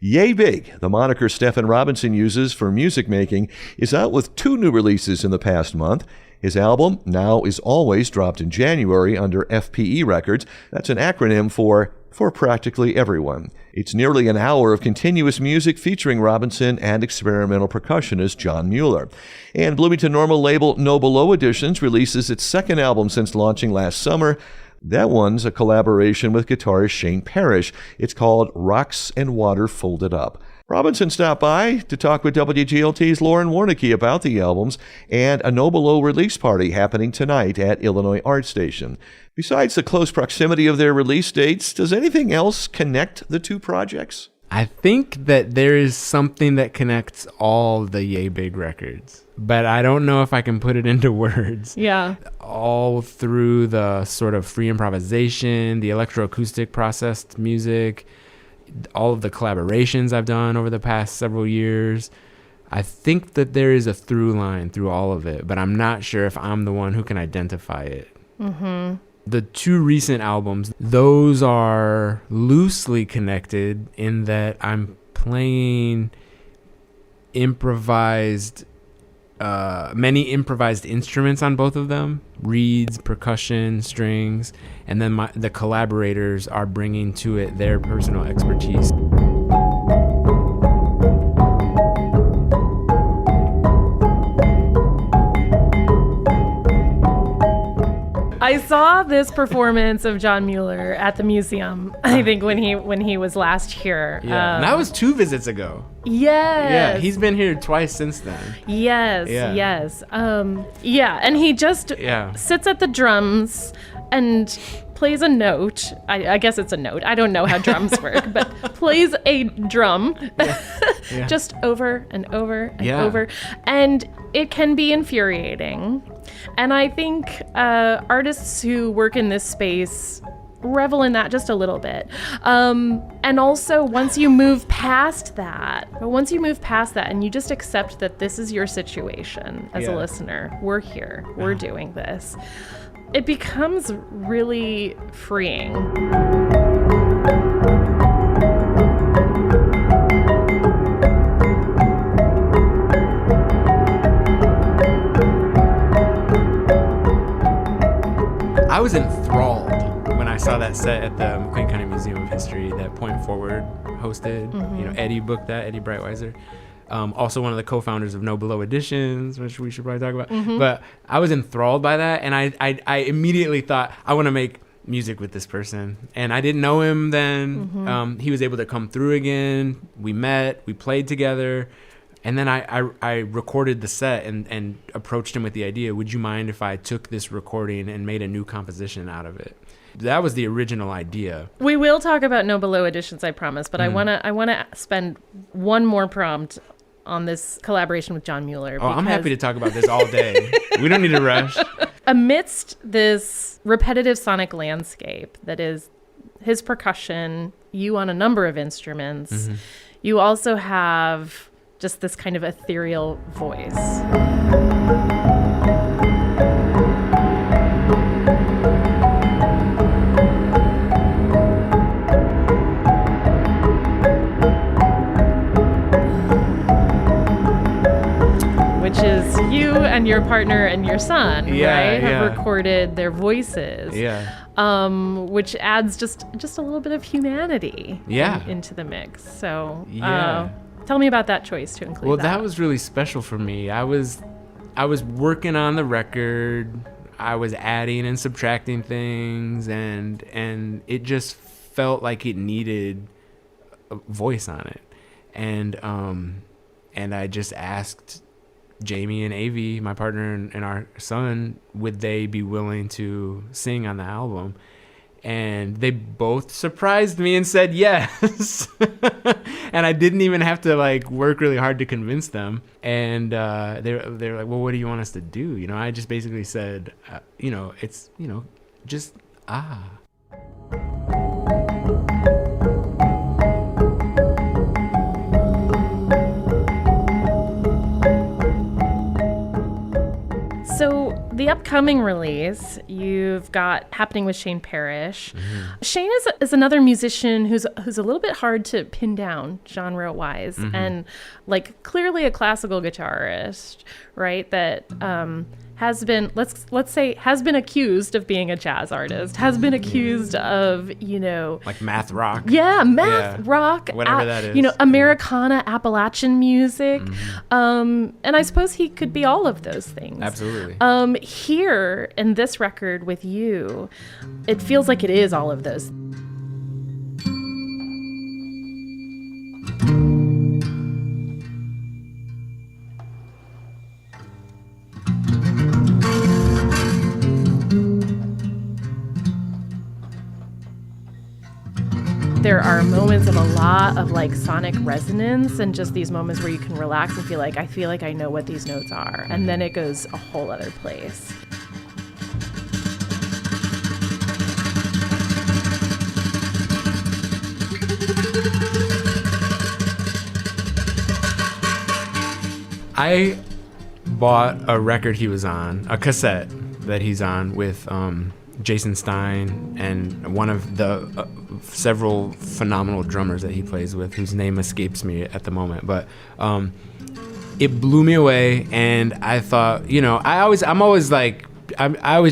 Yea Big, the moniker Stefen Robinson uses for music making, is out with 2 new releases in the past month. His album, Now Is Always, dropped in January under FPE Records. That's an acronym for Practically Everyone. It's nearly an hour of continuous music featuring Robinson and experimental percussionist Jon Mueller. And Bloomington-Normal label No Below Editions releases its 2nd album since launching last summer. That one's a collaboration with guitarist Shane Parish. It's called Rocks and Water Folded Up. Robinson stopped by to talk with WGLT's Lauren Warnicki about the albums and a No Below release party happening tonight at Illinois Art Station. Besides the close proximity of their release dates, does anything else connect the 2 projects? I think that there is something that connects all the Yea Big records, but I don't know if I can put it into words. Yeah. All through the sort of free improvisation, the electroacoustic processed music, all of the collaborations I've done over the past several years. I think that there is a through line through all of it, but I'm not sure if I'm the one who can identify it. Mm-hmm. The 2 recent albums, those are loosely connected in that I'm playing improvised, many improvised instruments on both of them, reeds, percussion, strings, and then the collaborators are bringing to it their personal expertise. I saw this performance of Jon Mueller at the museum, I think, when he was last here. Yeah, and that was 2 visits ago. Yes. Yeah, he's been here twice since then. Yes, Yeah. yes. And he just sits at the drums and plays a note. I guess it's a note. I don't know how drums work, but plays a drum just over and over and over. And it can be infuriating. And I think artists who work in this space revel in that just a little bit. And also, once you move past that and you just accept that this is your situation as a listener, we're here, we're doing this, it becomes really freeing. I was enthralled when I saw that set at the McLean County Museum of History that Point Forward hosted. Mm-hmm. Eddie booked that, Eddie Breitweiser. Also one of the co-founders of No Below Editions, which we should probably talk about. Mm-hmm. But I was enthralled by that, and I immediately thought, I want to make music with this person. And I didn't know him then. Mm-hmm. He was able to come through again. We met, we played together. And then I recorded the set and approached him with the idea, would you mind if I took this recording and made a new composition out of it? That was the original idea. We will talk about No Below Editions, I promise, but I wanna spend one more prompt on this collaboration with Jon Mueller. Oh, I'm happy to talk about this all day. We don't need to rush. Amidst this repetitive sonic landscape that is his percussion, you on a number of instruments, you also have just this kind of ethereal voice. Which is you and your partner and your son, right? Have recorded their voices. Which adds just a little bit of humanity into the mix. So tell me about that choice to include that. Well, that was really special for me. I was working on the record. I was adding and subtracting things, and it just felt like it needed a voice on it. And I just asked Jamie and Avi, my partner and our son, would they be willing to sing on the album? And they both surprised me and said yes. And I didn't even have to work really hard to convince them. And they were like, well, what do you want us to do? I just basically said, it's, just So the upcoming upcoming release, you've got happening with Shane Parish. Shane is another musician who's a little bit hard to pin down genre-wise, and like clearly a classical guitarist, right? That has been, let's say, has been accused of being a jazz artist, has been accused of, like math rock. Yeah, math rock. Whatever that is. Americana, Appalachian music. And I suppose he could be all of those things. Absolutely. Here in this record with you, it feels like it is all of those. There are moments of a lot of like sonic resonance and just these moments where you can relax and I feel like I know what these notes are. And then it goes a whole other place. I bought a record he was on, a cassette that he's on with Jason Stein and one of the several phenomenal drummers that he plays with, whose name escapes me at the moment. But it blew me away, and I thought, I always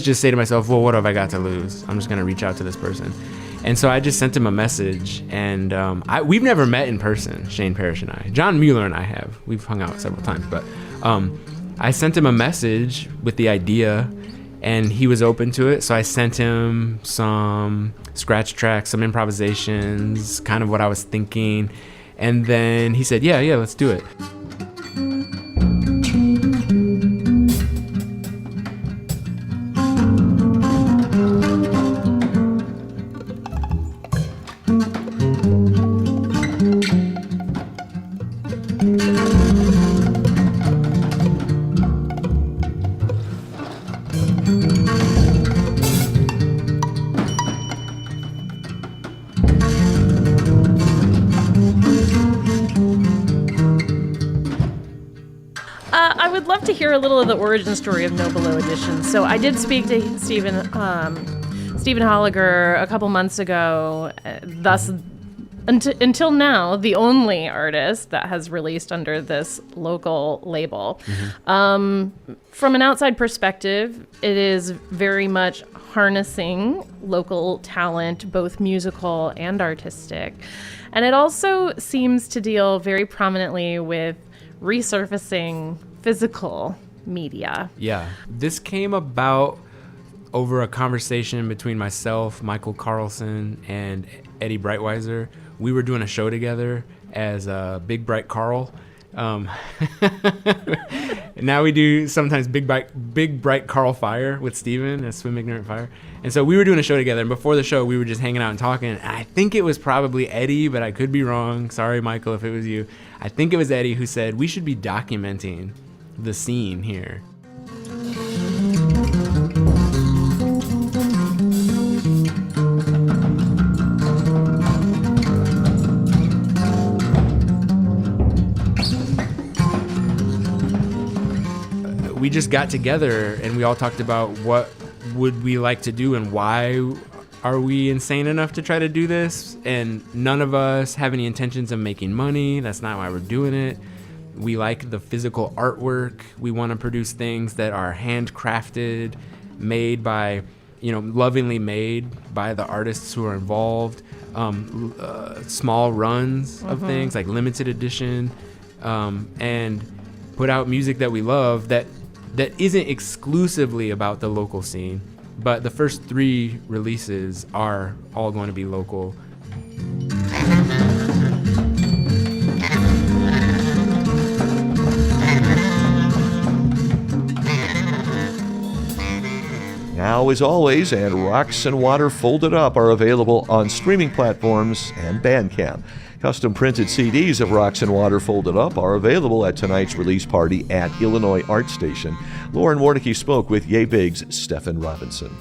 just say to myself, well, what have I got to lose? I'm just gonna reach out to this person. And so I just sent him a message, and we've never met in person, Shane Parish and I. Jon Mueller and I have. We've hung out several times, but I sent him a message with the idea, and he was open to it. So I sent him some scratch tracks, some improvisations, kind of what I was thinking. And then he said, yeah, let's do it. I would love to hear a little of the origin story of No Below Edition. So I did speak to Stefen Holliger a couple months ago, thus until now, the only artist that has released under this local label. From an outside perspective, it is very much harnessing local talent, both musical and artistic. And it also seems to deal very prominently with resurfacing physical media. Yeah. This came about over a conversation between myself, Michael Carlson, and Eddie Breitweiser. We were doing a show together as Big Bright Carl. Now we do sometimes Big Bright Carl Fire with Steven as Swim Ignorant Fire. And so we were doing a show together, and before the show we were just hanging out and talking. And I think it was probably Eddie, but I could be wrong. Sorry, Michael, if it was you. I think it was Eddie who said we should be documenting the scene here. We just got together and we all talked about what would we like to do and why are we insane enough to try to do this. And none of us have any intentions of making money. That's not why we're doing it. We like the physical artwork. We want to produce things that are handcrafted, made by, lovingly made by the artists who are involved. Small runs of things like limited edition, and put out music that we love that isn't exclusively about the local scene, but the first 3 releases are all going to be local. Now, as always, and Rocks and Water Folded Up are available on streaming platforms and Bandcamp. Custom printed CDs of Rocks and Water Folded Up are available at tonight's release party at Illinois Art Station. Lauren Warnicki spoke with Yea Big's Stefen Robinson.